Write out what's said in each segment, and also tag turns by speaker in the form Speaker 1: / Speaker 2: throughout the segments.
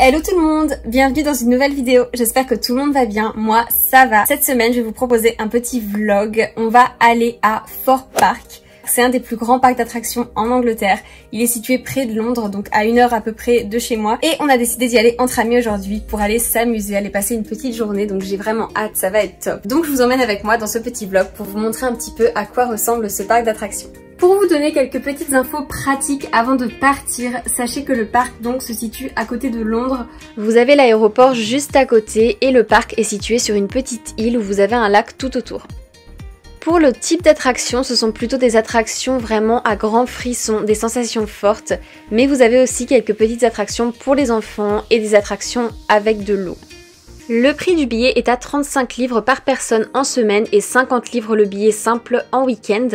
Speaker 1: Hello tout le monde, bienvenue dans une nouvelle vidéo, j'espère que tout le monde va bien, moi ça va. Cette semaine je vais vous proposer un petit vlog, on va aller à Fort Park. C'est un des plus grands parcs d'attractions en Angleterre, il est situé près de Londres, donc à 1 heure à peu près de chez moi. Et on a décidé d'y aller entre amis aujourd'hui pour aller s'amuser, aller passer une petite journée, donc j'ai vraiment hâte, ça va être top. Donc je vous emmène avec moi dans ce petit vlog pour vous montrer un petit peu à quoi ressemble ce parc d'attractions. Pour vous donner quelques petites infos pratiques avant de partir, sachez que le parc donc se situe à côté de Londres. Vous avez l'aéroport juste à côté et le parc est situé sur une petite île où vous avez un lac tout autour. Pour le type d'attraction, ce sont plutôt des attractions vraiment à grands frissons, des sensations fortes, mais vous avez aussi quelques petites attractions pour les enfants et des attractions avec de l'eau. Le prix du billet est à 35 livres par personne en semaine et 50 livres le billet simple en week-end.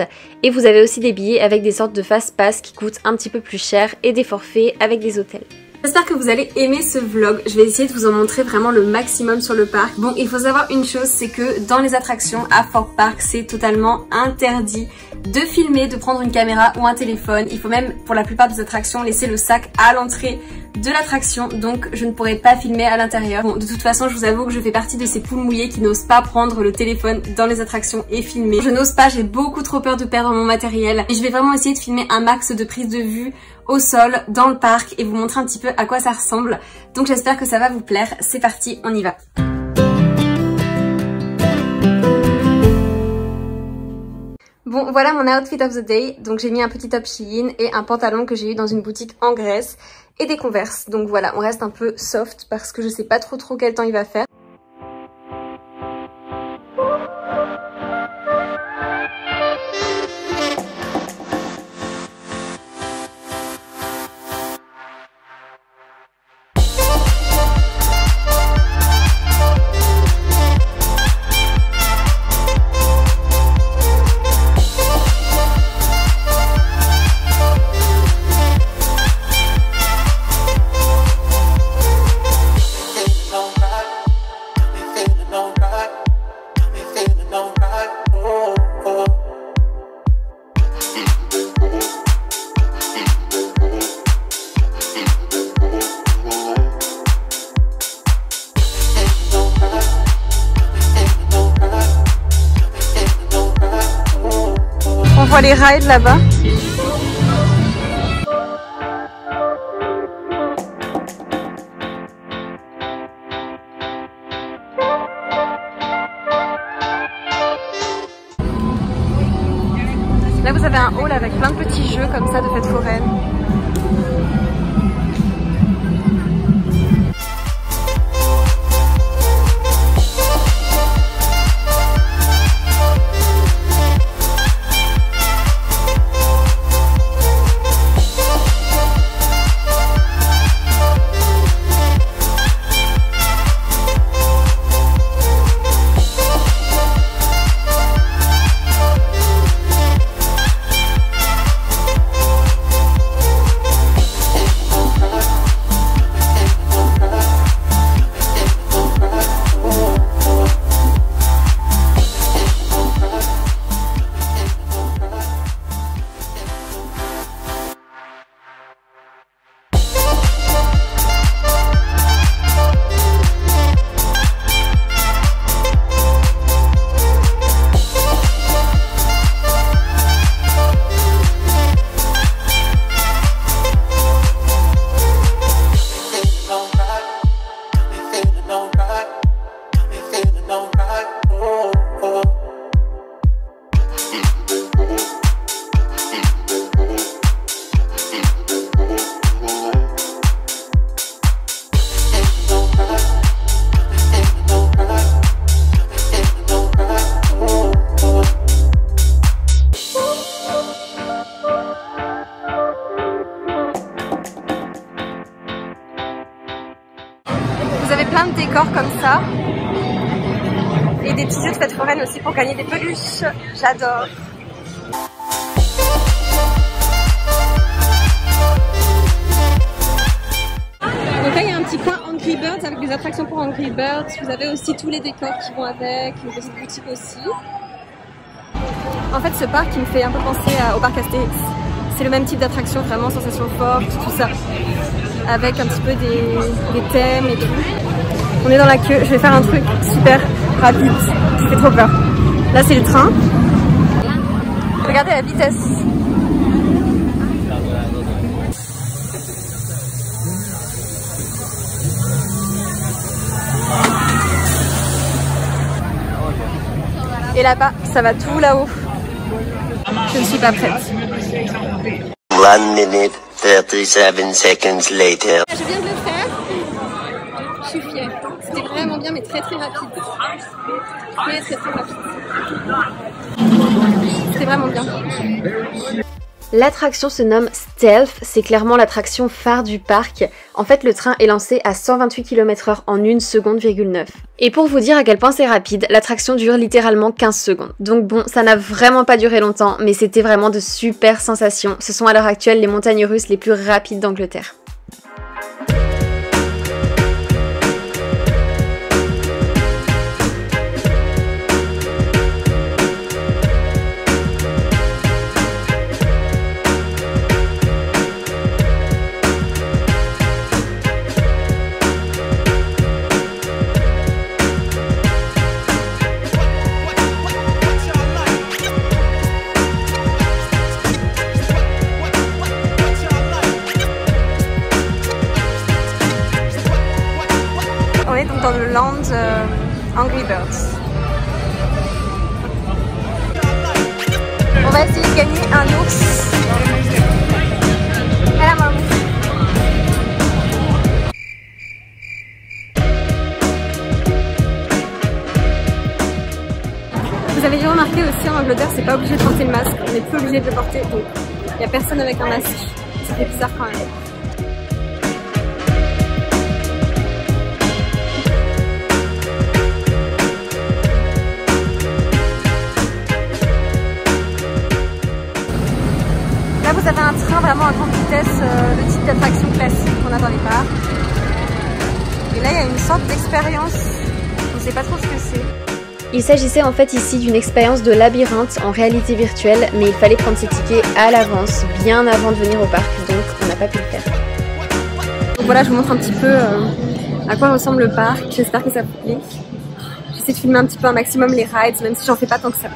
Speaker 1: Et vous avez aussi des billets avec des sortes de fast-pass qui coûtent un petit peu plus cher et des forfaits avec des hôtels. J'espère que vous allez aimer ce vlog, je vais essayer de vous en montrer vraiment le maximum sur le parc. Bon, il faut savoir une chose, c'est que dans les attractions à Fort Park, c'est totalement interdit de filmer, de prendre une caméra ou un téléphone. Il faut même, pour la plupart des attractions, laisser le sac à l'entrée de l'attraction, donc je ne pourrai pas filmer à l'intérieur. Bon, de toute façon, je vous avoue que je fais partie de ces poules mouillées qui n'osent pas prendre le téléphone dans les attractions et filmer. Je n'ose pas, j'ai beaucoup trop peur de perdre mon matériel. Et je vais vraiment essayer de filmer un max de prises de vue au sol, dans le parc, et vous montrer un petit peu à quoi ça ressemble. Donc j'espère que ça va vous plaire. C'est parti, on y va. Bon, voilà mon outfit of the day. Donc j'ai mis un petit top Shein et un pantalon que j'ai eu dans une boutique en Grèce et des Converse. Donc voilà, on reste un peu soft parce que je sais pas trop quel temps il va faire. On voit les rides là-bas. Là vous avez un hall avec plein de petits jeux comme ça de fête foraine. Vous avez plein de décors comme ça et des petits jeux de fête foraine aussi pour gagner des peluches. J'adore. Donc là il y a un petit coin Angry Birds avec des attractions pour Angry Birds. Vous avez aussi tous les décors qui vont avec, une petite boutique aussi. En fait ce parc il me fait un peu penser au parc Astérix. C'est le même type d'attraction, vraiment sensation forte, tout ça. avec un petit peu des thèmes et tout. On est dans la queue, je vais faire un truc super rapide, ça fait trop peur. Là c'est le train. Regardez la vitesse. Et là-bas, ça va tout là-haut. Je ne suis pas prête.
Speaker 2: 1 minute 37 seconds later.
Speaker 1: Je viens de le faire. Je suis fière. C'était vraiment bien, mais très très rapide. Très rapide. C'était vraiment bien. L'attraction se nomme Stealth, c'est clairement l'attraction phare du parc. En fait, le train est lancé à 128 km/h en 1 seconde, 9. Et pour vous dire à quel point c'est rapide, l'attraction dure littéralement 15 secondes. Donc bon, ça n'a vraiment pas duré longtemps, mais c'était vraiment de super sensations. Ce sont à l'heure actuelle les montagnes russes les plus rapides d'Angleterre. On est donc dans le land Angry Birds. On va essayer de gagner un ours. À la main. Vous avez dû remarquer aussi en Angleterre, c'est pas obligé de porter le masque, on n'est plus obligé de le porter, donc il n'y a personne avec un masque. Ça fait bizarre quand même. Là vous avez un train vraiment à grande vitesse, le type d'attraction classique qu'on a dans les parcs. Et là il y a une sorte d'expérience, on ne sait pas trop ce que c'est. Il s'agissait en fait ici d'une expérience de labyrinthe en réalité virtuelle, mais il fallait prendre ses tickets à l'avance, bien avant de venir au parc, donc on n'a pas pu le faire. Donc voilà, je vous montre un petit peu à quoi ressemble le parc, j'espère que ça vous plaît. J'essaie de filmer un petit peu un maximum les rides, même si j'en fais pas tant que ça.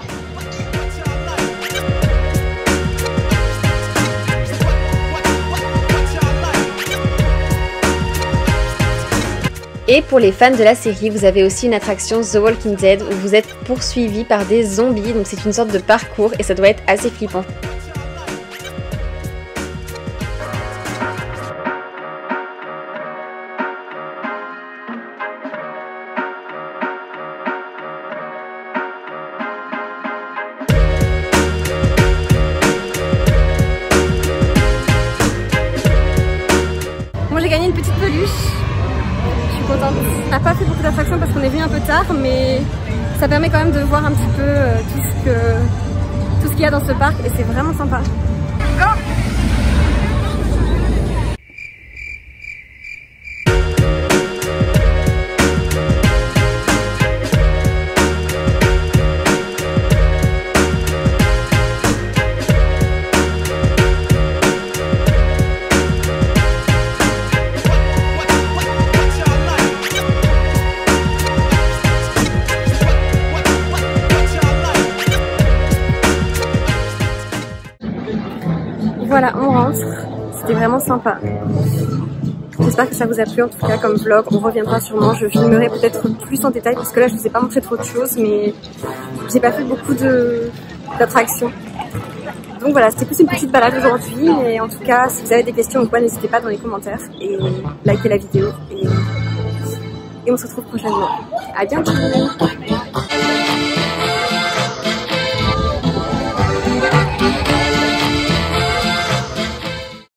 Speaker 1: Et pour les fans de la série, vous avez aussi une attraction The Walking Dead où vous êtes poursuivi par des zombies, donc c'est une sorte de parcours et ça doit être assez flippant. Moi j'ai gagné une petite peluche. Contente. On n'a pas fait beaucoup d'attractions parce qu'on est venu un peu tard, mais ça permet quand même de voir un petit peu tout ce qu'il y a dans ce parc et c'est vraiment sympa. Go! Voilà, on rentre. C'était vraiment sympa. J'espère que ça vous a plu en tout cas comme vlog. On reviendra sûrement. Je filmerai peut-être plus en détail parce que là je vous ai pas montré trop de choses, mais j'ai pas fait beaucoup d'attractions. Donc voilà, c'était plus une petite balade aujourd'hui. Mais en tout cas, si vous avez des questions ou quoi, n'hésitez pas dans les commentaires et likez la vidéo. Et on se retrouve prochainement. À bientôt!